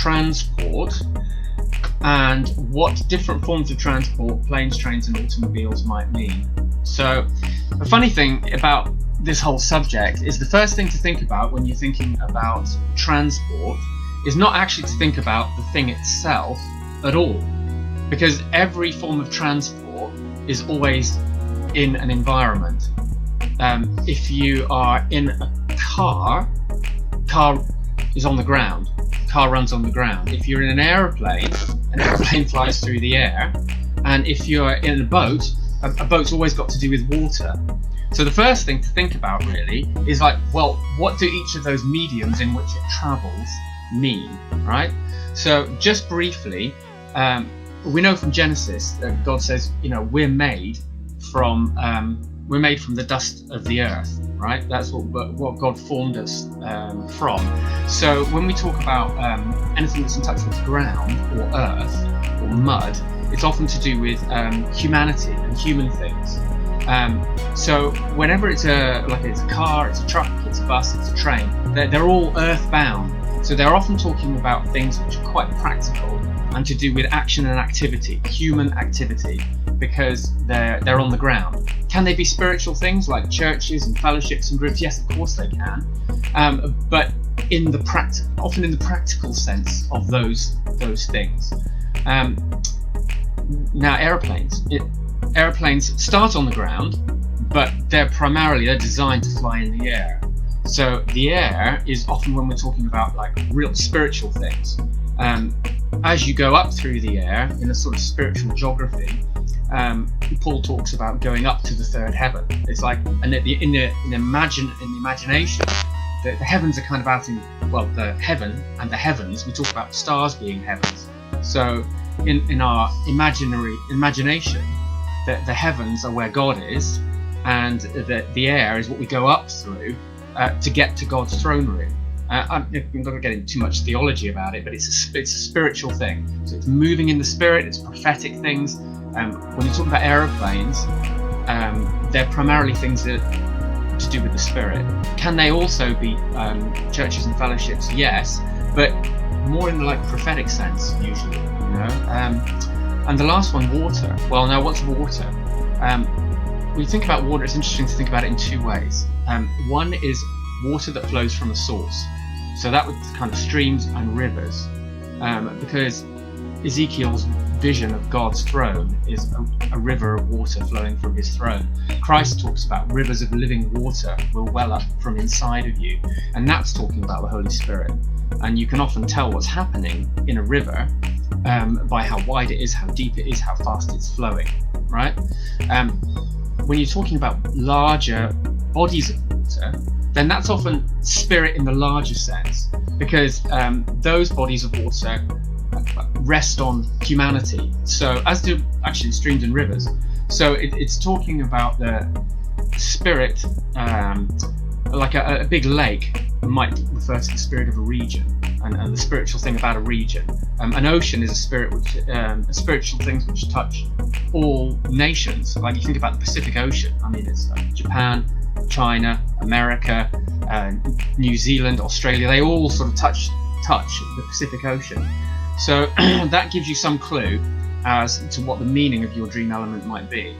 transport and what different forms of transport, planes, trains and automobiles, might mean. So the funny thing about this whole subject is the first thing to think about when you're thinking about transport is not actually to think about the thing itself at all, because every form of transport is always in an environment. If you are in a car is on the ground. Car runs on the ground. If you're in an aeroplane flies through the air. And if you're in a boat's always got to do with water. So the first thing to think about really is like, well, what do each of those mediums in which it travels mean, right? So just briefly, we know from Genesis that God says, we're made from the dust of the earth, right? That's what God formed us from. So when we talk about anything that's in touch with ground or earth or mud, it's often to do with humanity and human things. So whenever it's a car, it's a truck, it's a bus, it's a train, they're all earthbound. So they're often talking about things which are quite practical and to do with action and activity, human activity, because they're on the ground. Can they be spiritual things like churches and fellowships and groups? Yes, of course they can. But often in the practical sense of those things. Now aeroplanes start on the ground, but they're designed to fly in the air. So the air is often when we're talking about like real spiritual things. As you go up through the air in a sort of spiritual geography, Paul talks about going up to the third heaven. It's like, and in the imagination, the heavens are kind of out in, the heaven and the heavens. We talk about stars being heavens. So in our imagination, the heavens are where God is, and the air is what we go up through to get to God's throne room. I'm not going to get into too much theology about it, but it's a spiritual thing. So it's moving in the spirit, it's prophetic things. When you talk about aeroplanes, they're primarily things that to do with the spirit. Can they also be churches and fellowships? Yes, but more in the prophetic sense usually, And the last one, water. Well, now what's water? When you think about water, it's interesting to think about it in two ways. One is water that flows from a source. So that would kind of streams and rivers, because Ezekiel's vision of God's throne is a river of water flowing from his throne. Christ talks about rivers of living water will well up from inside of you, and that's talking about the Holy Spirit. And you can often tell what's happening in a river by how wide it is, how deep it is, how fast it's flowing, right? When you're talking about larger bodies of water, then that's often spirit in the larger sense, because those bodies of water rest on humanity. So as do actually streams and rivers. So it's talking about the spirit, like a big lake might refer to the spirit of a region, and the spiritual thing about a region. An ocean is a spiritual things which touch all nations. Like you think about the Pacific Ocean. I mean, it's like Japan, China, America, New Zealand, Australia. They all sort of touch the Pacific Ocean. So that gives you some clue as to what the meaning of your dream element might be.